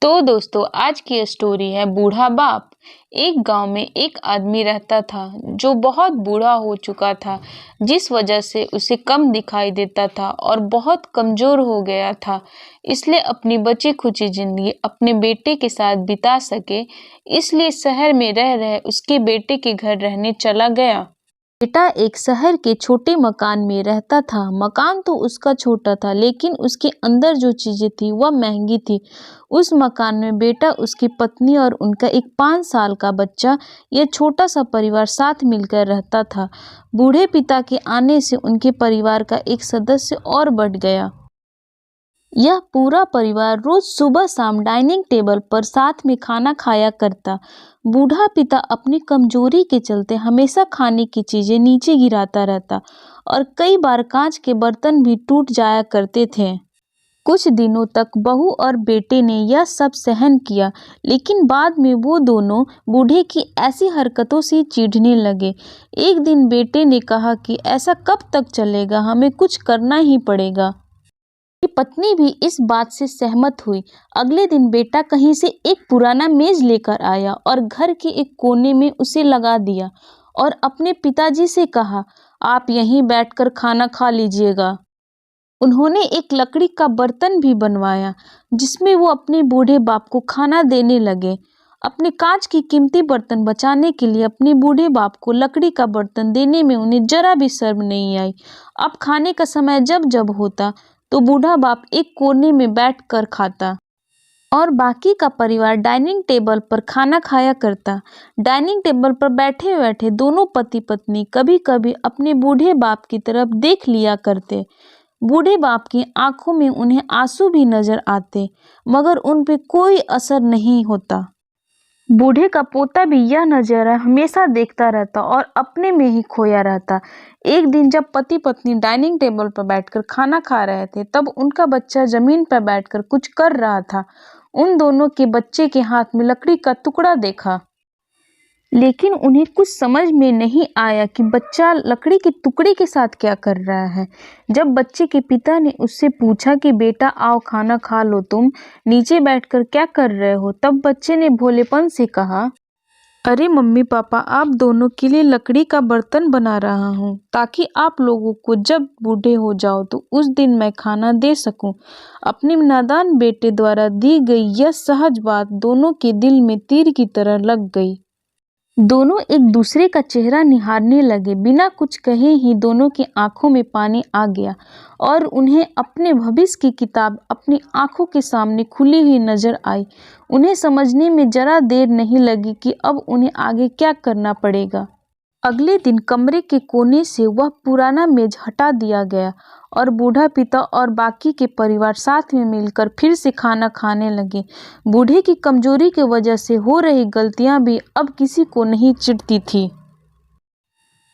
तो दोस्तों आज की स्टोरी है बूढ़ा बाप। एक गांव में एक आदमी रहता था जो बहुत बूढ़ा हो चुका था, जिस वजह से उसे कम दिखाई देता था और बहुत कमजोर हो गया था। इसलिए अपनी बची खुची जिंदगी अपने बेटे के साथ बिता सके, इसलिए शहर में रह रहे उसके बेटे के घर रहने चला गया। बेटा एक शहर के छोटे मकान में रहता था। मकान तो उसका छोटा था, लेकिन उसके अंदर जो चीजें थी वह महंगी थी। उस मकान में बेटा, उसकी पत्नी और उनका एक 5 साल का बच्चा, यह छोटा सा परिवार साथ मिलकर रहता था। बूढ़े पिता के आने से उनके परिवार का एक सदस्य और बढ़ गया। यह पूरा परिवार रोज सुबह शाम डाइनिंग टेबल पर साथ में खाना खाया करता। बूढ़ा पिता अपनी कमजोरी के चलते हमेशा खाने की चीजें नीचे गिराता रहता और कई बार कांच के बर्तन भी टूट जाया करते थे। कुछ दिनों तक बहू और बेटे ने यह सब सहन किया, लेकिन बाद में वो दोनों बूढ़े की ऐसी हरकतों से चिढ़ने लगे। एक दिन बेटे ने कहा कि ऐसा कब तक चलेगा, हमें कुछ करना ही पड़ेगा। पत्नी भी इस बात से सहमत हुई। अगले दिन बेटा कहीं से एक पुराना मेज लेकर आया और घर के एक कोने में उसे लगा दिया और अपने पिताजी से कहा, आप यहीं बैठकर खाना खा लीजिएगा। उन्होंने एक लकड़ी का बर्तन भी बनवाया जिसमें वो अपने बूढ़े बाप को खाना देने लगे। अपने कांच की कीमती बर्तन बचाने के लिए अपने बूढ़े बाप को लकड़ी का बर्तन देने में उन्हें जरा भी शर्म नहीं आई। अब खाने का समय जब जब होता तो बूढ़ा बाप एक कोने में बैठकर खाता और बाकी का परिवार डाइनिंग टेबल पर खाना खाया करता। डाइनिंग टेबल पर बैठे बैठे दोनों पति पत्नी कभी कभी अपने बूढ़े बाप की तरफ देख लिया करते। बूढ़े बाप की आंखों में उन्हें आंसू भी नजर आते, मगर उन पे कोई असर नहीं होता। बूढ़े का पोता भी यह नजारा हमेशा देखता रहता और अपने में ही खोया रहता। एक दिन जब पति पत्नी डाइनिंग टेबल पर बैठकर खाना खा रहे थे, तब उनका बच्चा जमीन पर बैठकर कुछ कर रहा था। उन दोनों के बच्चे के हाथ में लकड़ी का टुकड़ा देखा, लेकिन उन्हें कुछ समझ में नहीं आया कि बच्चा लकड़ी के टुकड़े के साथ क्या कर रहा है। जब बच्चे के पिता ने उससे पूछा कि बेटा आओ खाना खा लो, तुम नीचे बैठकर क्या कर रहे हो, तब बच्चे ने भोलेपन से कहा, अरे मम्मी पापा, आप दोनों के लिए लकड़ी का बर्तन बना रहा हूँ ताकि आप लोगों को जब बूढ़े हो जाओ तो उस दिन मैं खाना दे सकूं। अपने नादान बेटे द्वारा दी गई यह सहज बात दोनों के दिल में तीर की तरह लग गई। दोनों एक दूसरे का चेहरा निहारने लगे। बिना कुछ कहे ही दोनों की आंखों में पानी आ गया और उन्हें अपने भविष्य की किताब अपनी आंखों के सामने खुली हुई नजर आई। उन्हें समझने में जरा देर नहीं लगी कि अब उन्हें आगे क्या करना पड़ेगा। अगले दिन कमरे के कोने से वह पुराना मेज हटा दिया गया और बूढ़ा पिता और बाकी के परिवार साथ में मिलकर फिर से खाना खाने लगे। बूढ़े की कमजोरी की वजह से हो रही गलतियां भी अब किसी को नहीं चिढ़ती थी।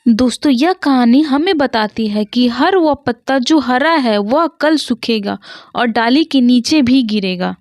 दोस्तों यह कहानी हमें बताती है कि हर वह पत्ता जो हरा है वह कल सूखेगा और डाली के नीचे भी गिरेगा।